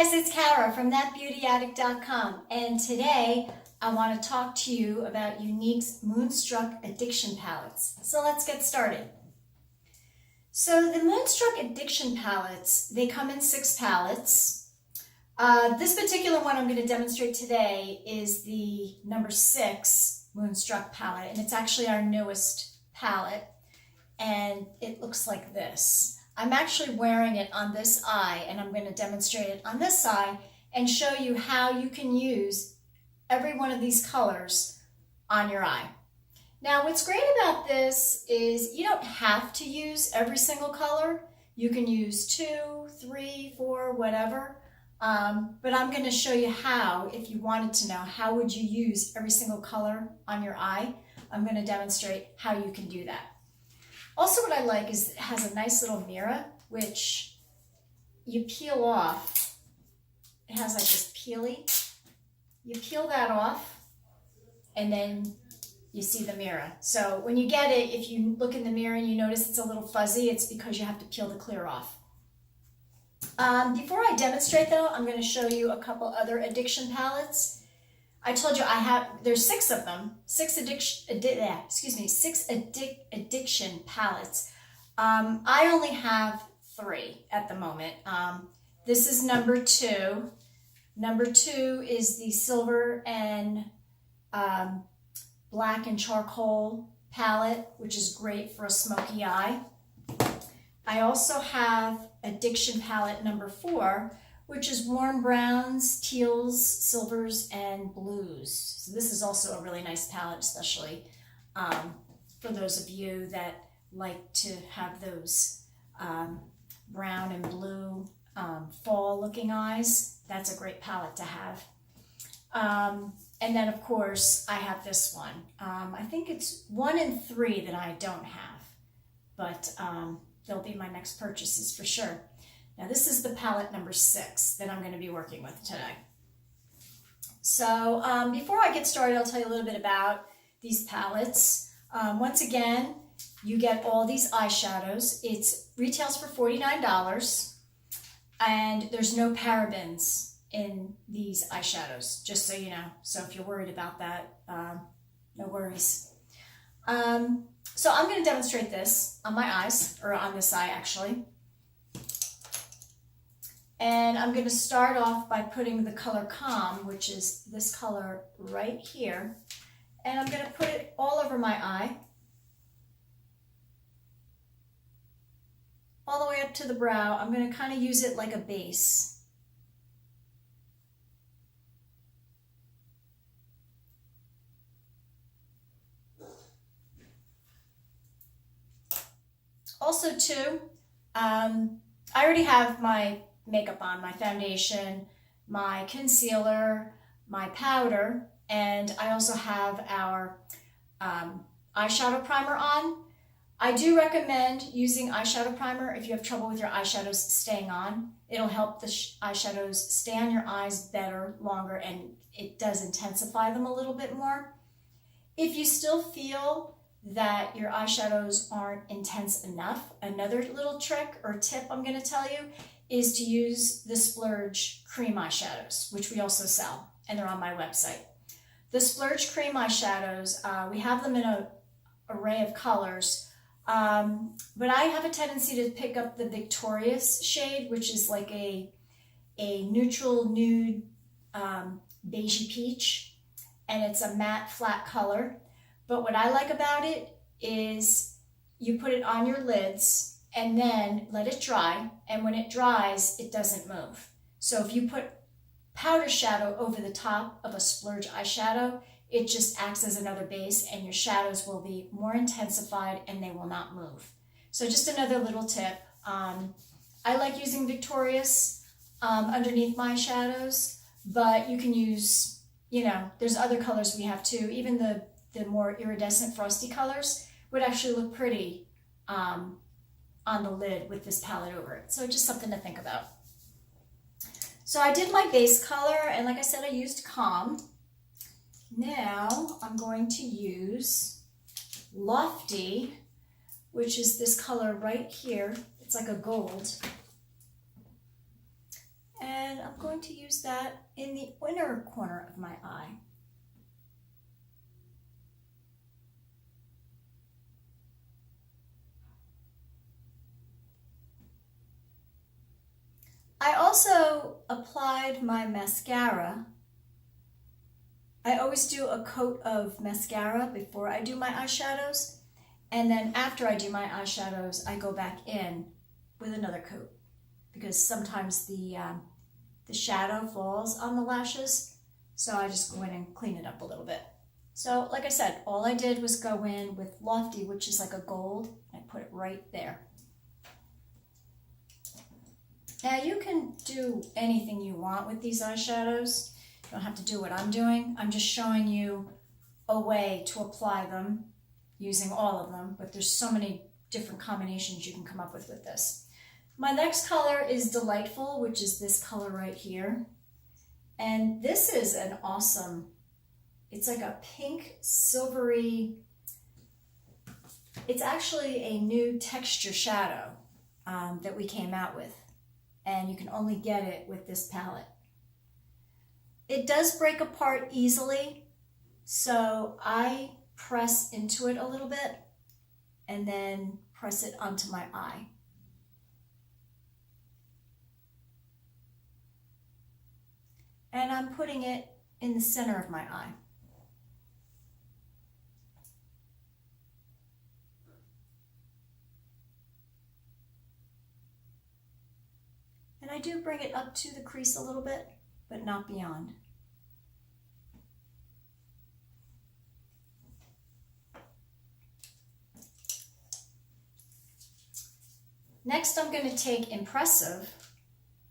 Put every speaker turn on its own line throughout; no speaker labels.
guys, it's Kara from thatbeautyaddict.com, and today I want to talk to you about Younique's Moonstruck Addiction Palettes. So let's get started. So the Moonstruck Addiction Palettes, they come in 6 palettes. This particular one I'm going to demonstrate today is the number 6 Moonstruck palette, and it's actually our newest palette, and it looks like this. I'm actually wearing it on this eye, and I'm going to demonstrate it on this eye and show you how you can use every one of these colors on your eye. Now, what's great about this is you don't have to use every single color. You can use 2, 3, 4, whatever. But I'm going to show you how, if you wanted to know, how would you use every single color on your eye? I'm going to demonstrate how you can do that. Also, what I like is it has a nice little mirror, which you peel off. It has like this peely. You peel that off, and then you see the mirror. So when you get it, if you look in the mirror and you notice it's a little fuzzy, it's because you have to peel the clear off. Before I demonstrate, though, I'm going to show you a couple other addiction palettes. I told you there's 6 of them, 6 addiction palettes. I only have 3 at the moment. This is number 2. Number 2 is the silver and black and charcoal palette, which is great for a smoky eye. I also have addiction palette number 4, which is warm browns, teals, silvers, and blues. So this is also a really nice palette, especially for those of you that like to have those brown and blue fall-looking eyes. That's a great palette to have. And then, of course, I have this one. I think it's 1 and 3 that I don't have, but they'll be my next purchases for sure. Now, this is the palette number 6 that I'm going to be working with today. So before I get started, I'll tell you a little bit about these palettes. Once again, you get all these eyeshadows. It retails for $49, and there's no parabens in these eyeshadows, just so you know. So if you're worried about that, no worries. So I'm going to demonstrate this on my eyes, or on this eye actually. And I'm going to start off by putting the color Calm, which is this color right here. And I'm going to put it all over my eye, all the way up to the brow. I'm going to kind of use it like a base. Also, too, I already have my makeup on, my foundation, my concealer, my powder, and I also have our eyeshadow primer on. I do recommend using eyeshadow primer if you have trouble with your eyeshadows staying on. It'll help the eyeshadows stay on your eyes better, longer, and it does intensify them a little bit more. If you still feel that your eyeshadows aren't intense enough, another little trick or tip I'm going to tell you is to use the Splurge cream eyeshadows, which we also sell, and they're on my website. The Splurge cream eyeshadows, we have them in an array of colors, but I have a tendency to pick up the Victorious shade, which is like a neutral nude beigey peach, and it's a matte flat color. But what I like about it is you put it on your lids and then let it dry, and when it dries, it doesn't move. So if you put powder shadow over the top of a Splurge eyeshadow, it just acts as another base, and your shadows will be more intensified and they will not move. So just another little tip. I like using Victorious underneath my shadows, but you can use, there's other colors we have too. Even the more iridescent frosty colors would actually look pretty on the lid with this palette over it. So just something to think about. So I did my base color, and like I said, I used Calm. Now I'm going to use Lofty, which is this color right here. It's like a gold. And And I'm going to use that in the inner corner of my eye. I also applied my mascara. I always do a coat of mascara before I do my eyeshadows, and then after I do my eyeshadows, I go back in with another coat because sometimes the shadow falls on the lashes, so I just go in and clean it up a little bit. So like I said, all I did was go in with Lofty, which is like a gold, and I put it right there. Now you can do anything you want with these eyeshadows. You don't have to do what I'm doing. I'm just showing you a way to apply them using all of them, but there's so many different combinations you can come up with this. My next color is Delightful, which is this color right here. And this is an awesome, it's like a pink silvery, it's actually a new texture shadow that we came out with. And you can only get it with this palette. It does break apart easily, so I press into it a little bit and then press it onto my eye. And I'm putting it in the center of my eye. And I do bring it up to the crease a little bit, but not beyond. Next, I'm going to take Impressive,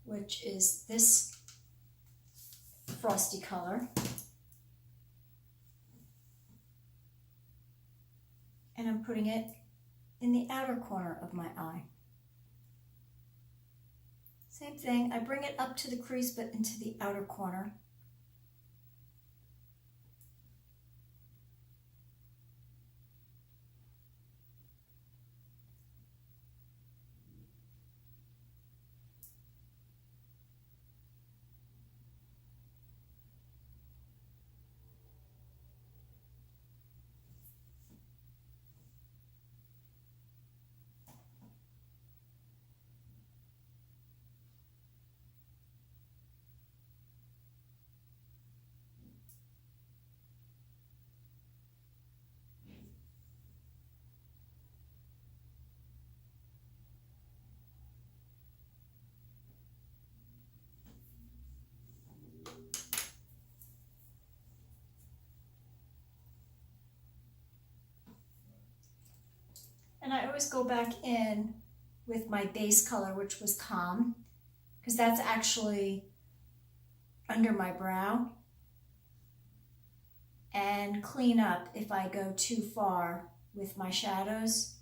which is this frosty color. And I'm putting it in the outer corner of my eye. Same thing, I bring it up to the crease, but into the outer corner. And I always go back in with my base color, which was Calm, because that's actually under my brow, and clean up if I go too far with my shadows.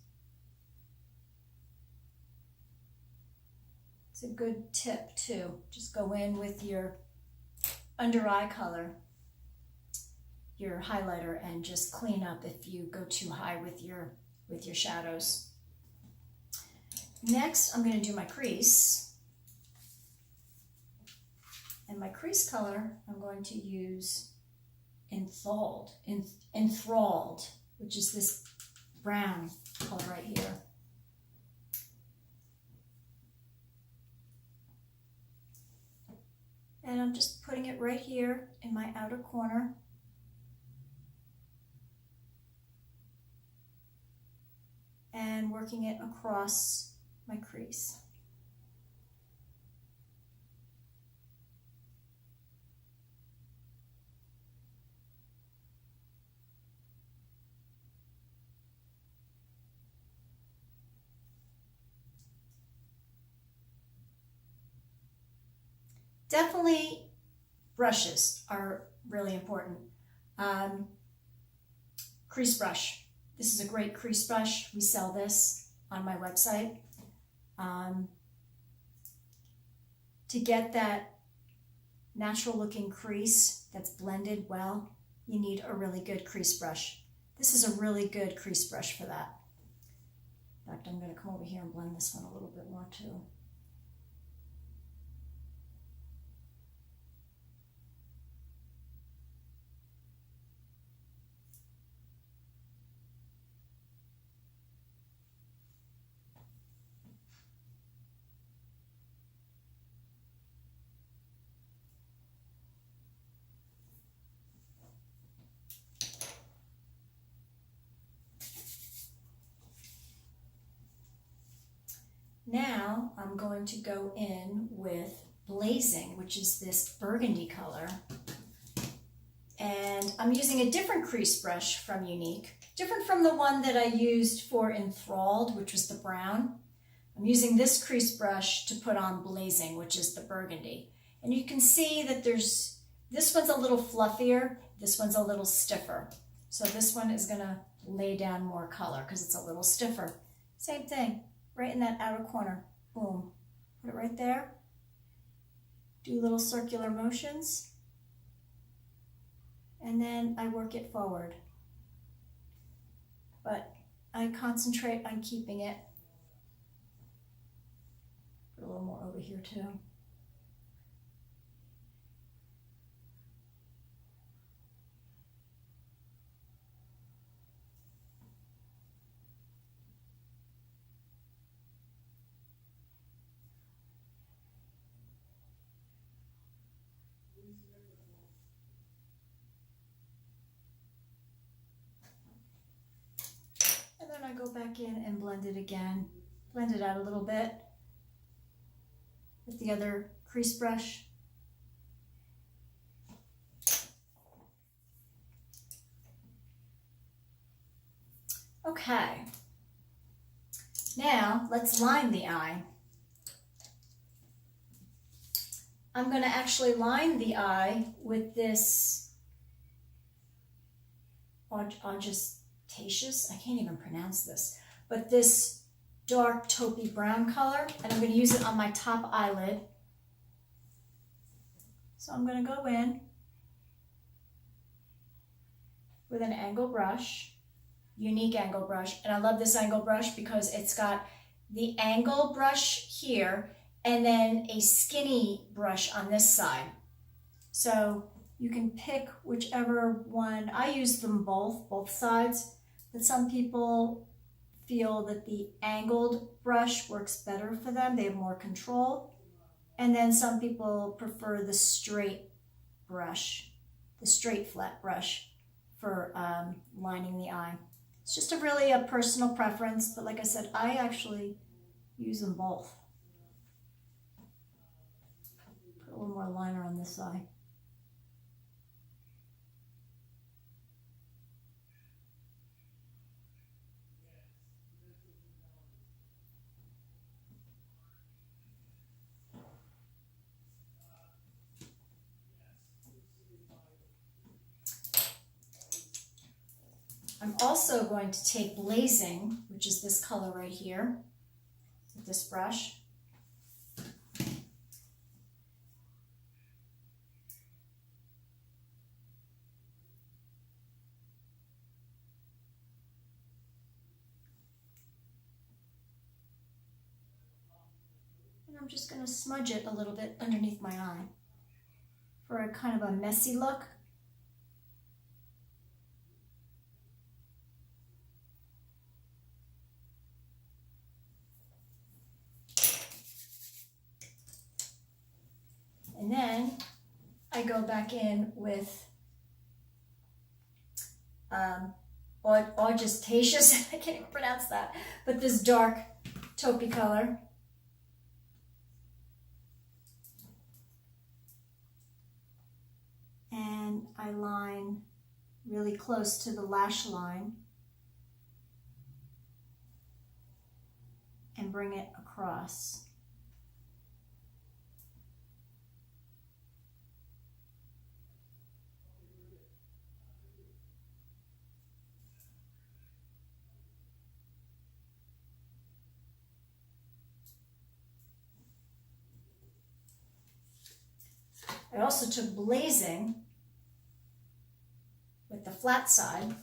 It's a good tip too. Just go in with your under eye color, your highlighter, and just clean up if you go too high with your shadows. Next, I'm going to do my crease. And my crease color, I'm going to use Enthralled, which is this brown color right here. And I'm just putting it right here in my outer corner. And working it across my crease. Definitely brushes are really important. Crease brush. This is a great crease brush. We sell this on my website. To get that natural looking crease that's blended well, you need a really good crease brush. This is a really good crease brush for that. In fact, I'm going to come over here and blend this one a little bit more too. Now I'm going to go in with Blazing, which is this burgundy color. And I'm using a different crease brush from Unique, different from the one that I used for Enthralled, which was the brown. I'm using this crease brush to put on Blazing, which is the burgundy. And you can see that this one's a little fluffier, this one's a little stiffer. So this one is gonna lay down more color because it's a little stiffer. Same thing, right in that outer corner, boom. Put it right there. Do little circular motions. And then I work it forward. But I concentrate on keeping it. Put a little more over here too. And then I go back in and blend it again. Blend it out a little bit with the other crease brush. Okay, now let's line the eye. I'm going to actually line the eye with this Augustatious, I can't even pronounce this, but this dark taupey brown color, and I'm going to use it on my top eyelid. So I'm going to go in with an angle brush, Unique angle brush, and I love this angle brush because it's got the angle brush here and then a skinny brush on this side. So you can pick whichever one. I use them both sides, but some people feel that the angled brush works better for them. They have more control. And then some people prefer the straight brush, the straight flat brush for lining the eye. It's just really a personal preference, but like I said, I actually use them both. Put a little more liner on this eye. I'm also going to take Blazing, which is this color right here, with this brush. And I'm just going to smudge it a little bit underneath my eye for a kind of a messy look. And then I go back in with Augustatious, I can't even pronounce that, but this dark taupey color. And I line really close to the lash line and bring it across. I also took Blazing with the flat side,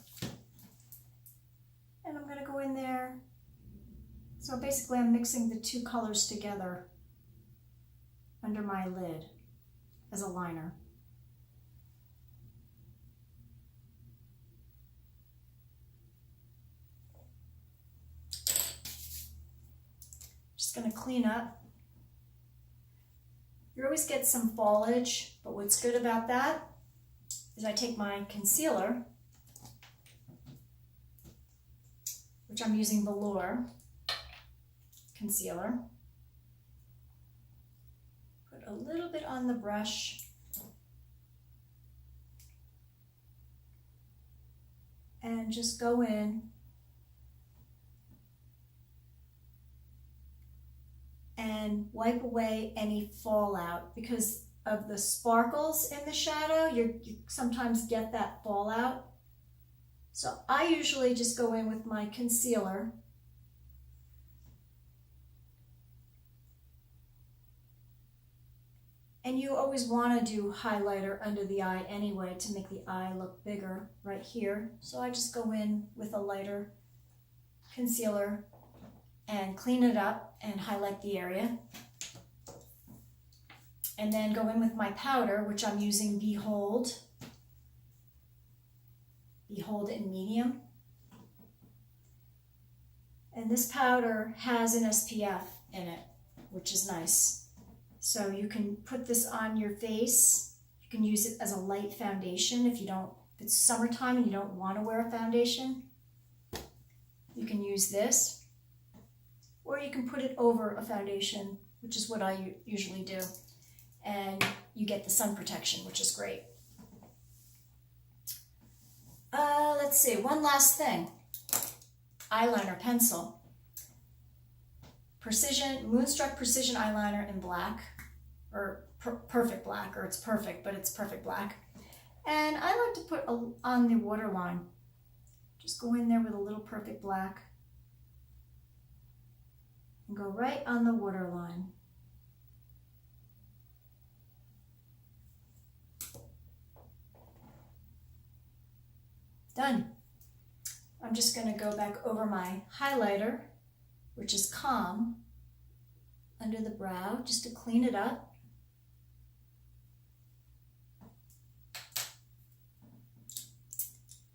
and I'm going to go in there. So basically I'm mixing the two colors together under my lid as a liner. Just going to clean up. You always get some foliage, but what's good about that is I take my concealer, which I'm using Velour concealer, a little bit on the brush. And just go in and wipe away any fallout because of the sparkles in the shadow. You sometimes get that fallout. So I usually just go in with my concealer and you always want to do highlighter under the eye anyway to make the eye look bigger right here. So I just go in with a lighter concealer and clean it up and highlight the area. And then go in with my powder, which I'm using Behold in medium. And this powder has an SPF in it, which is nice. So you can put this on your face. You can use it as a light foundation if it's summertime and you don't want to wear a foundation. You can use this, or you can put it over a foundation, which is what I usually do. And you get the sun protection, which is great. Let's see, one last thing. Eyeliner pencil. Moonstruck Precision Eyeliner in black, or perfect black, or it's perfect, but it's perfect black. And I like to put on the waterline. Just go in there with a little perfect black and go right on the waterline. Done. I'm just going to go back over my highlighter, which is Calm, under the brow, just to clean it up.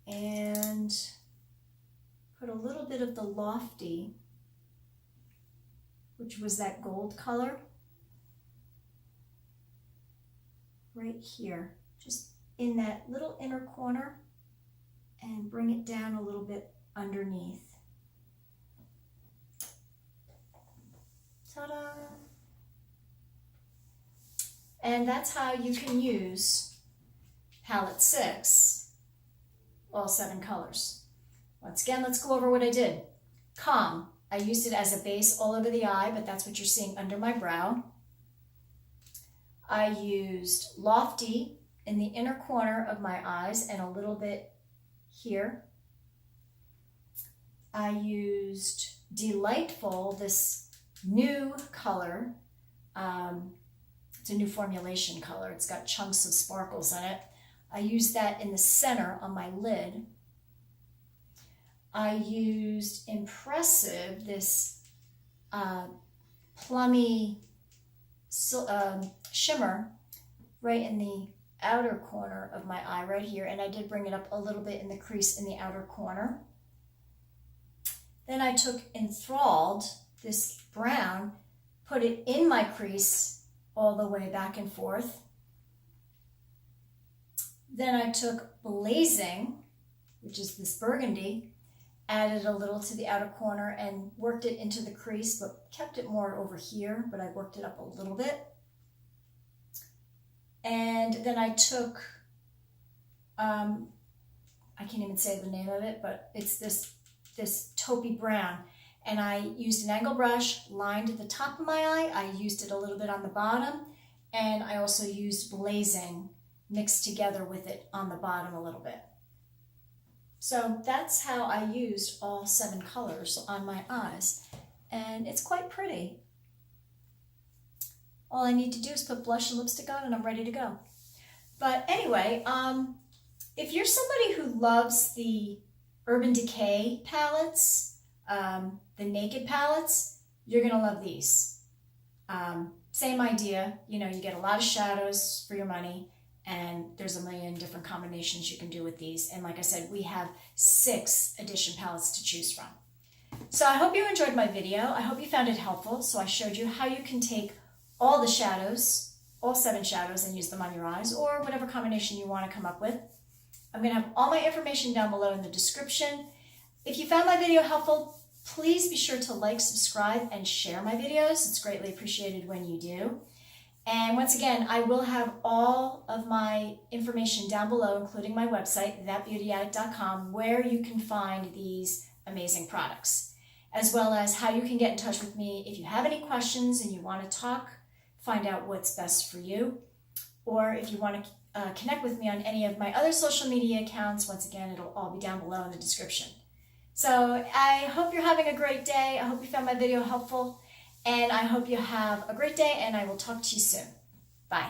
And put a little bit of the Lofty, which was that gold color, right here, just in that little inner corner, and bring it down a little bit underneath. Ta-da! And that's how you can use palette 6, all 7 colors. Once again, let's go over what I did. Calm, I used it as a base all over the eye, but that's what you're seeing under my brow. I used Lofty in the inner corner of my eyes and a little bit here. I used Delightful, this new color. It's a new formulation color. It's got chunks of sparkles in it. I used that in the center on my lid. I used Impressive, this plummy shimmer right in the outer corner of my eye right here, and I did bring it up a little bit in the crease in the outer corner. Then I took Enthralled, this brown, put it in my crease all the way back and forth. Then I took Blazing, which is this burgundy, added a little to the outer corner and worked it into the crease, but kept it more over here, but I worked it up a little bit. And then I took, I can't even say the name of it, but it's this taupey brown. And I used an angle brush, lined the top of my eye. I used it a little bit on the bottom. And I also used Blazing mixed together with it on the bottom a little bit. So that's how I used all 7 colors on my eyes. And it's quite pretty. All I need to do is put blush and lipstick on and I'm ready to go. But anyway, if you're somebody who loves the Urban Decay palettes, the Naked palettes, you're gonna love these. Same idea, you get a lot of shadows for your money, and there's a million different combinations you can do with these. And like I said, we have 6 edition palettes to choose from. So I hope you enjoyed my video. I hope you found it helpful. So I showed you how you can take all the shadows, all 7 shadows, and use them on your eyes, or whatever combination you want to come up with. I'm going to have all my information down below in the description. If you found my video helpful, please be sure to like, subscribe, and share my videos. It's greatly appreciated when you do. And once again, I will have all of my information down below, including my website, thatbeautyaddict.com, where you can find these amazing products, as well as how you can get in touch with me if you have any questions and you want to talk, find out what's best for you, or if you want to connect with me on any of my other social media accounts. Once again, it'll all be down below in the description. So I hope you're having a great day. I hope you found my video helpful, and I hope you have a great day, and I will talk to you soon. Bye.